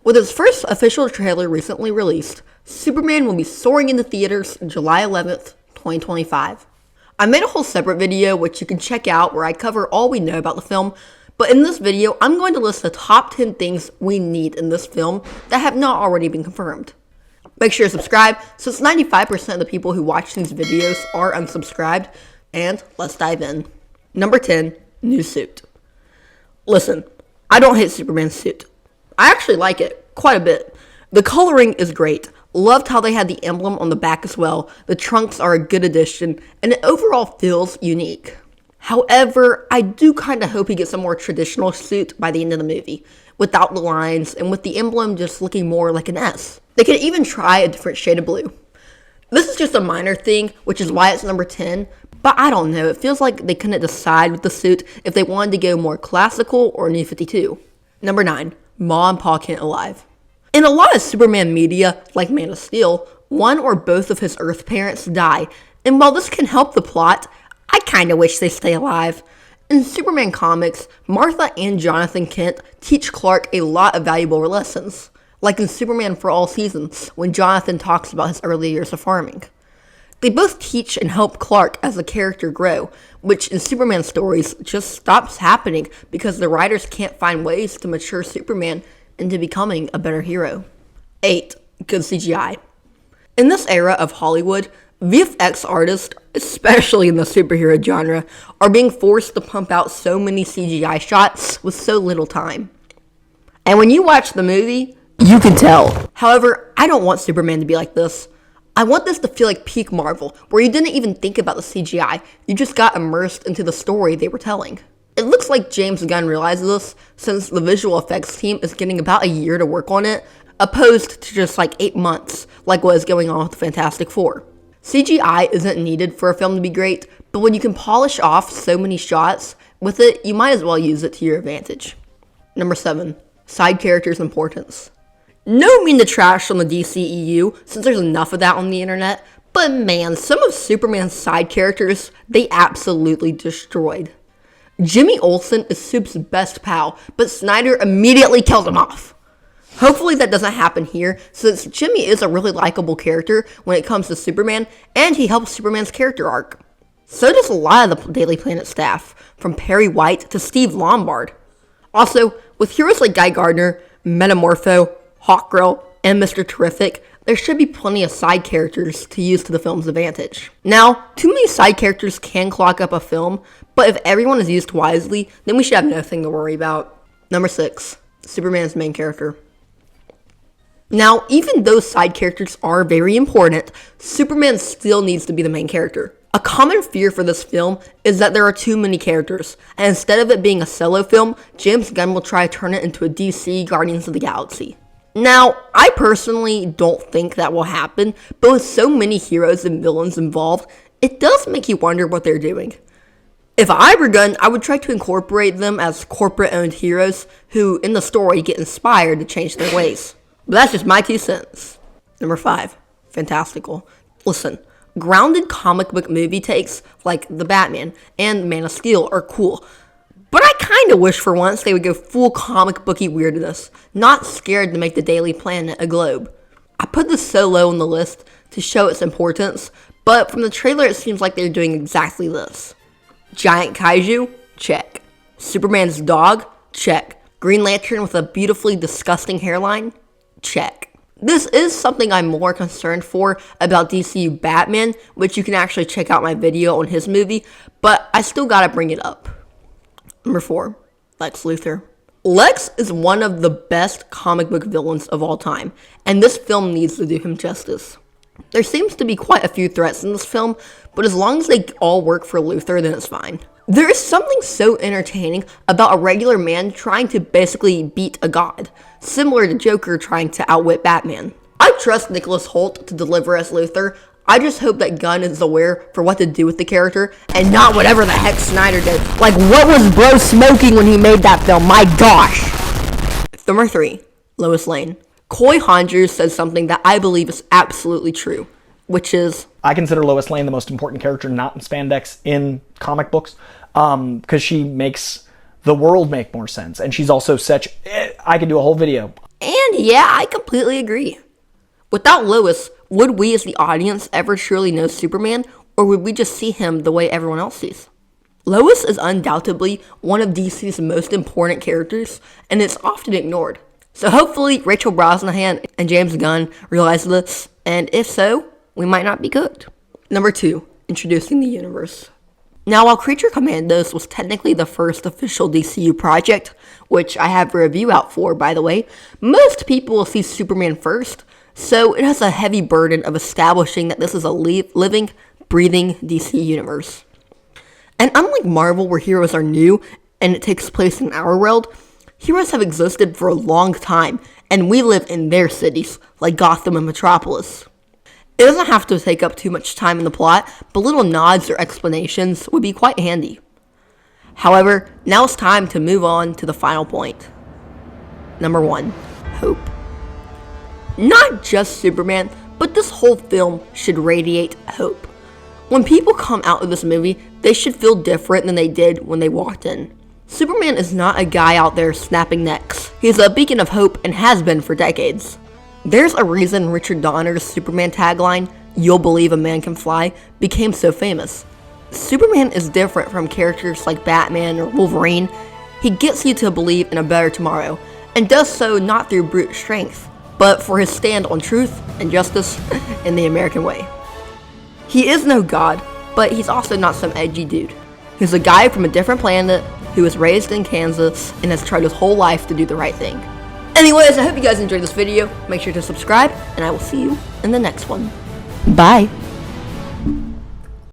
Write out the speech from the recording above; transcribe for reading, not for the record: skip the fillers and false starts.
With its first official trailer recently released, Superman will be soaring into theaters July 11th, 2025. I made a whole separate video which you can check out where I cover all we know about the film, but in this video I'm going to list the top 10 things we need in this film that have not already been confirmed. Make sure to subscribe since 95% of the people who watch these videos are unsubscribed, and let's dive in. Number 10, new suit. Listen, I don't hate Superman's suit. I actually like it, quite a bit. The coloring is great. Loved how they had the emblem on the back as well. The trunks are a good addition, and it overall feels unique. However, I do kind of hope he gets a more traditional suit by the end of the movie, without the lines and with the emblem just looking more like an S. They could even try a different shade of blue. This is just a minor thing, which is why it's number 10, but I don't know, it feels like they couldn't decide with the suit if they wanted to go more classical or New 52. Number 9. Ma and Pa Kent alive. In a lot of Superman media, like Man of Steel, one or both of his Earth parents die, and while this can help the plot, I kinda wish they stay alive. In Superman comics, Martha and Jonathan Kent teach Clark a lot of valuable lessons, like in Superman for All Seasons, when Jonathan talks about his early years of farming. They both teach and help Clark as a character grow, which in Superman stories just stops happening because the writers can't find ways to mature Superman into becoming a better hero. 8. Good CGI. In this era of Hollywood, VFX artists, especially in the superhero genre, are being forced to pump out so many CGI shots with so little time. And when you watch the movie, you can tell. However, I don't want Superman to be like this. I want this to feel like peak Marvel, where you didn't even think about the CGI, you just got immersed into the story they were telling. It looks like James Gunn realizes this, since the visual effects team is getting about a year to work on it, opposed to just like 8 months, like what is going on with the Fantastic Four. CGI isn't needed for a film to be great, but when you can polish off so many shots with it, you might as well use it to your advantage. Number 7. Side characters' importance. No mean to trash on the DCEU, since there's enough of that on the internet, but man, some of Superman's side characters, they absolutely destroyed. Jimmy Olsen is Soup's best pal, but Snyder immediately killed him off. Hopefully that doesn't happen here, since Jimmy is a really likable character when it comes to Superman, and he helps Superman's character arc. So does a lot of the Daily Planet staff, from Perry White to Steve Lombard. Also, with heroes like Guy Gardner, Metamorpho, Hawkgirl, and Mr. Terrific, there should be plenty of side characters to use to the film's advantage. Now, too many side characters can clog up a film, but if everyone is used wisely, then we should have nothing to worry about. Number 6. Superman's main character. Now, even though side characters are very important, Superman still needs to be the main character. A common fear for this film is that there are too many characters, and instead of it being a solo film, James Gunn will try to turn it into a DC Guardians of the Galaxy. Now, I personally don't think that will happen, but with so many heroes and villains involved, it does make you wonder what they're doing. If I were Gunn, I would try to incorporate them as corporate-owned heroes who, in the story, get inspired to change their ways. But that's just my 2 cents. Number 5. Fantastical. Listen, grounded comic book movie takes like The Batman and Man of Steel are cool, but I kinda wish for once they would go full comic booky weirdness, not scared to make the Daily Planet a globe. I put this so low on the list to show its importance, but from the trailer it seems like they're doing exactly this. Giant kaiju? Check. Superman's dog? Check. Green Lantern with a beautifully disgusting hairline? Check. This is something I'm more concerned for about DCU Batman, which you can actually check out my video on his movie, but I still gotta bring it up. Number 4. Lex Luthor. Lex is one of the best comic book villains of all time, and this film needs to do him justice. There seems to be quite a few threats in this film, but as long as they all work for Luthor, then it's fine. There is something so entertaining about a regular man trying to basically beat a god, similar to Joker trying to outwit Batman. I trust Nicholas Hoult to deliver as Luthor. I just hope that Gunn is aware for what to do with the character, and not whatever the heck Snyder did. Like, what was bro smoking when he made that film? My gosh! Number 3. Lois Lane. Coy Honders says something that I believe is absolutely true, which is... I consider Lois Lane the most important character not in spandex in comic books, because she makes the world make more sense, and she's also such... I could do a whole video And yeah, I completely agree. Without Lois, would we as the audience ever truly know Superman, or would we just see him the way everyone else sees? Lois is undoubtedly one of DC's most important characters, and it's often ignored. So hopefully Rachel Brosnahan and James Gunn realize this, and if so, we might not be cooked. Number 2, introducing the universe. Now, while Creature Commandos was technically the first official DCU project, which I have a review out for, by the way, most people will see Superman first, so it has a heavy burden of establishing that this is a living, breathing DC universe. And unlike Marvel, where heroes are new and it takes place in our world, heroes have existed for a long time, and we live in their cities, like Gotham and Metropolis. It doesn't have to take up too much time in the plot, but little nods or explanations would be quite handy. However, now it's time to move on to the final point. Number 1, hope. Not just Superman, but this whole film should radiate hope. When people come out of this movie, they should feel different than they did when they walked in. Superman is not a guy out there snapping necks. He's a beacon of hope and has been for decades. There's a reason Richard Donner's Superman tagline, "You'll believe a man can fly," became so famous. Superman is different from characters like Batman or Wolverine. He gets you to believe in a better tomorrow, and does so not through brute strength, but for his stand on truth and justice in the American way. He is no god, but he's also not some edgy dude. He's a guy from a different planet who was raised in Kansas and has tried his whole life to do the right thing. Anyways, I hope you guys enjoyed this video. Make sure to subscribe, and I will see you in the next one. Bye!